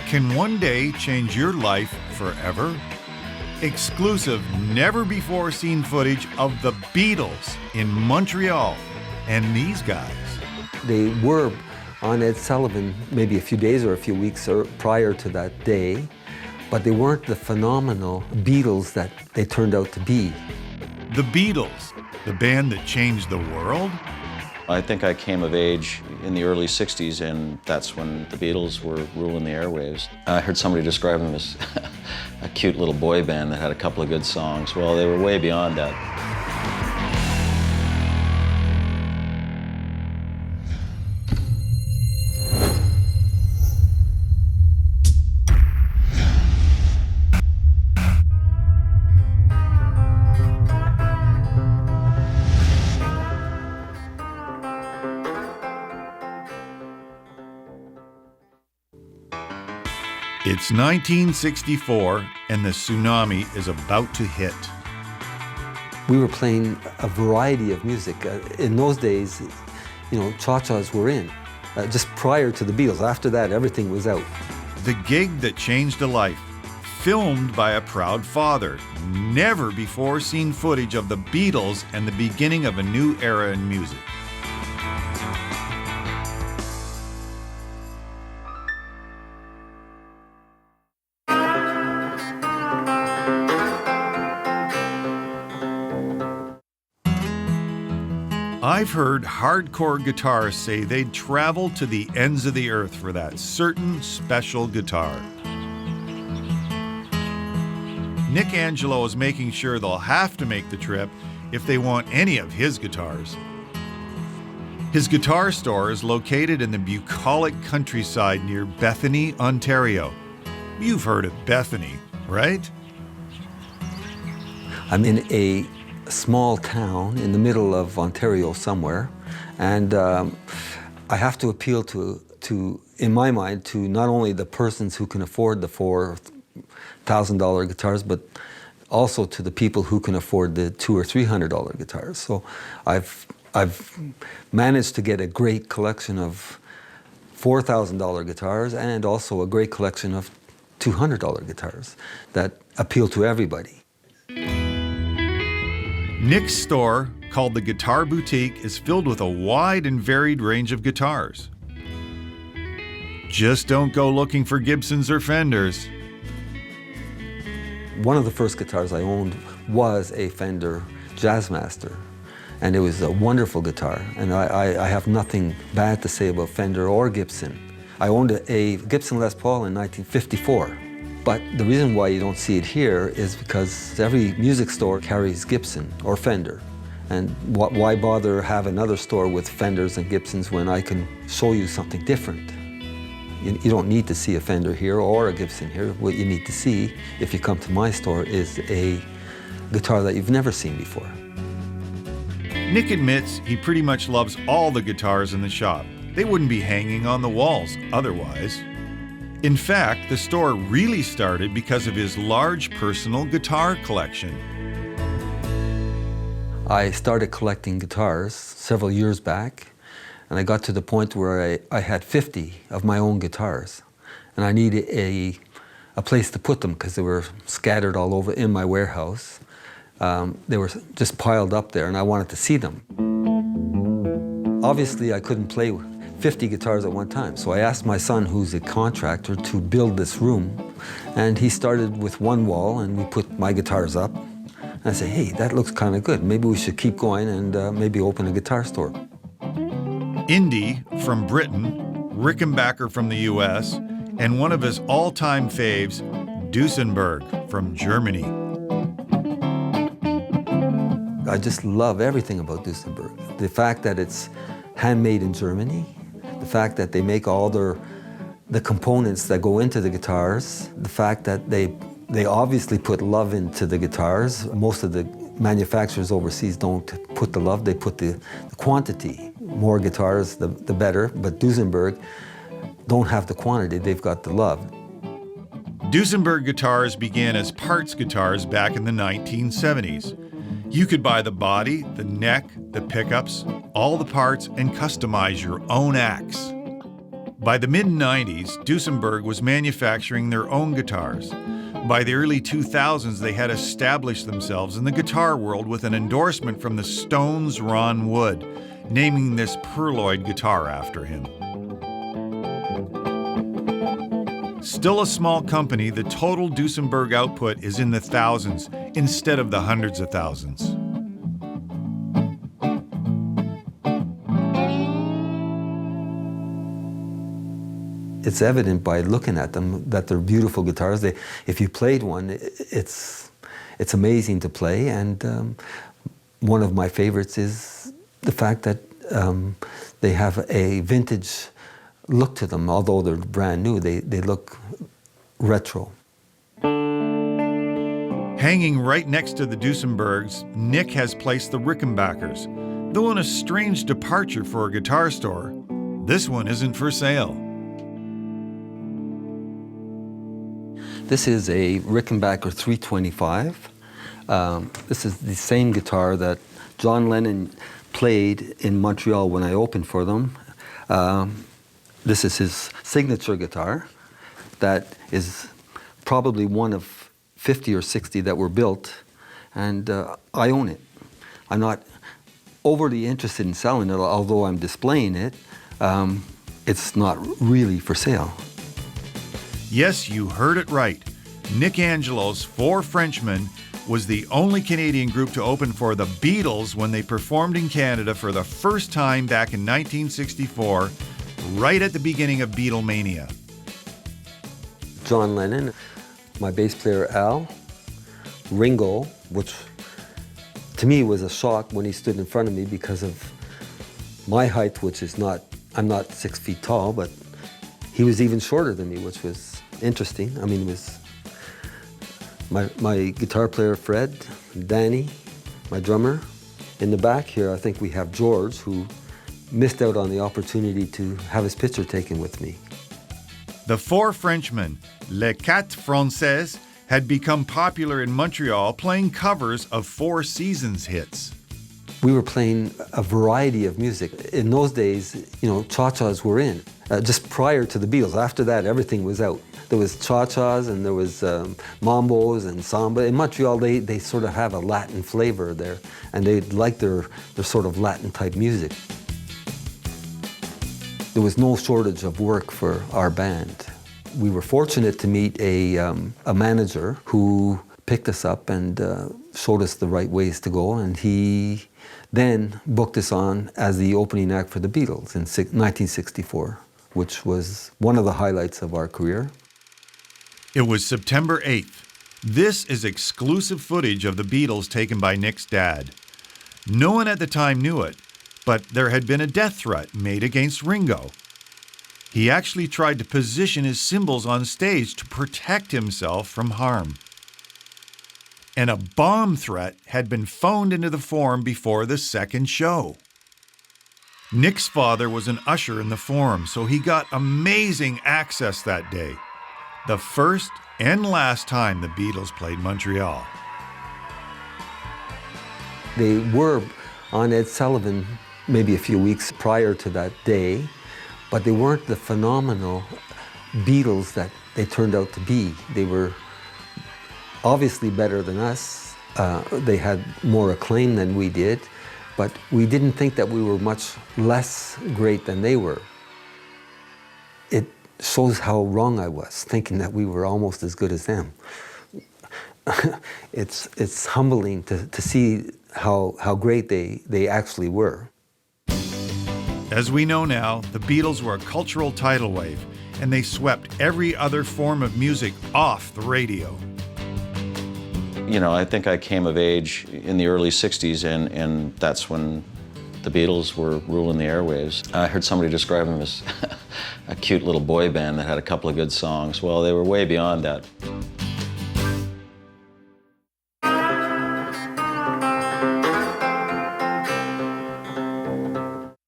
can one day change your life forever. Exclusive, never-before-seen footage of the Beatles in Montreal. And these guys. They were on Ed Sullivan maybe a few days or a few weeks prior to that day, but they weren't the phenomenal Beatles that they turned out to be. The Beatles, the band that changed the world? I think I came of age in the early 60s, and that's when the Beatles were ruling the airwaves. I heard somebody describe them as a cute little boy band that had a couple of good songs. Well, they were way beyond that. It's 1964, and the tsunami is about to hit. We were playing a variety of music. In those days, cha-chas were in, just prior to the Beatles. After that, everything was out. The gig that changed a life, filmed by a proud father. Never before seen footage of the Beatles and the beginning of a new era in music. I've heard hardcore guitarists say they'd travel to the ends of the earth for that certain special guitar. Nick Angelo is making sure they'll have to make the trip if they want any of his guitars. His guitar store is located in the bucolic countryside near Bethany, Ontario. You've heard of Bethany, right? I'm in a small town in the middle of Ontario somewhere, and I have to appeal to, in my mind, to not only the persons who can afford the $4,000 guitars, but also to the people who can afford the $200 or $300 guitars. So I've managed to get a great collection of $4,000 guitars and also a great collection of $200 guitars that appeal to everybody. Nick's store, called the Guitar Boutique, is filled with a wide and varied range of guitars. Just don't go looking for Gibsons or Fenders. One of the first guitars I owned was a Fender Jazzmaster, and it was a wonderful guitar, and I have nothing bad to say about Fender or Gibson. I owned a Gibson Les Paul in 1954. But the reason why you don't see it here is because every music store carries Gibson or Fender. And why bother have another store with Fenders and Gibsons when I can show you something different? You don't need to see a Fender here or a Gibson here. What you need to see, if you come to my store, is a guitar that you've never seen before. Nick admits he pretty much loves all the guitars in the shop. They wouldn't be hanging on the walls otherwise. In fact, the store really started because of his large personal guitar collection. I started collecting guitars several years back, and I got to the point where I had 50 of my own guitars, and I needed a place to put them because they were scattered all over in my warehouse. They were just piled up there, and I wanted to see them. Obviously, I couldn't play 50 guitars at one time. So I asked my son, who's a contractor, to build this room. And he started with one wall, and we put my guitars up. And I said, hey, that looks kind of good. Maybe we should keep going and maybe open a guitar store. Indy from Britain, Rickenbacker from the US, and one of his all-time faves, Duesenberg from Germany. I just love everything about Duesenberg. The fact that it's handmade in Germany, the fact that they make all the components that go into the guitars, the fact that they obviously put love into the guitars. Most of the manufacturers overseas don't put the love, they put the quantity. More guitars, the better, but Duesenberg don't have the quantity, they've got the love. Duesenberg guitars began as parts guitars back in the 1970s. You could buy the body, the neck, the pickups, all the parts, and customize your own axe. By the mid-90s, Duesenberg was manufacturing their own guitars. By the early 2000s, they had established themselves in the guitar world with an endorsement from the Stones' Ron Wood, naming this Purloid guitar after him. Still a small company, the total Duesenberg output is in the thousands instead of the hundreds of thousands. It's evident by looking at them that they're beautiful guitars. If you played one, it's amazing to play. And one of my favorites is the fact that they have a vintage look to them. Although they're brand new, they look retro. Hanging right next to the Duesenbergs, Nick has placed the Rickenbackers. Though in a strange departure for a guitar store, this one isn't for sale. This is a Rickenbacker 325. This is the same guitar that John Lennon played in Montreal when I opened for them. This is his signature guitar that is probably one of 50 or 60 that were built, and I own it. I'm not overly interested in selling it, although I'm displaying it. It's not really for sale. Yes, you heard it right. Nick Angelo's Four Frenchmen was the only Canadian group to open for the Beatles when they performed in Canada for the first time back in 1964, right at the beginning of Beatlemania. John Lennon, my bass player Al, Ringo, which to me was a shock when he stood in front of me because of my height, which is I'm not 6 feet tall, but he was even shorter than me, which was interesting. I mean, it was my guitar player Fred, Danny, my drummer. In the back here, I think we have George, who missed out on the opportunity to have his picture taken with me. The Four Frenchmen, Les Quatre Français, had become popular in Montreal playing covers of Four Seasons hits. We were playing a variety of music. In those days, cha-chas were in. Just prior to the Beatles. After that, everything was out. There was cha-chas and there was mambos and samba. In Montreal, they sort of have a Latin flavor there, and they like their sort of Latin type music. There was no shortage of work for our band. We were fortunate to meet a manager who picked us up and showed us the right ways to go, and he then booked us on as the opening act for the Beatles in 1964, which was one of the highlights of our career. It was September 8th. This is exclusive footage of the Beatles taken by Nick's dad. No one at the time knew it, but there had been a death threat made against Ringo. He actually tried to position his cymbals on stage to protect himself from harm. And a bomb threat had been phoned into the Forum before the second show. Nick's father was an usher in the Forum, so he got amazing access that day. The first and last time the Beatles played Montreal. They were on Ed Sullivan maybe a few weeks prior to that day, but they weren't the phenomenal Beatles that they turned out to be. They were obviously better than us. They had more acclaim than we did, but we didn't think that we were much less great than they were. It shows how wrong I was, thinking that we were almost as good as them. It's humbling to see how great they actually were. As we know now, the Beatles were a cultural tidal wave, and they swept every other form of music off the radio. I think I came of age in the early 60s, and that's when the Beatles were ruling the airwaves. I heard somebody describe them as a cute little boy band that had a couple of good songs. Well, they were way beyond that.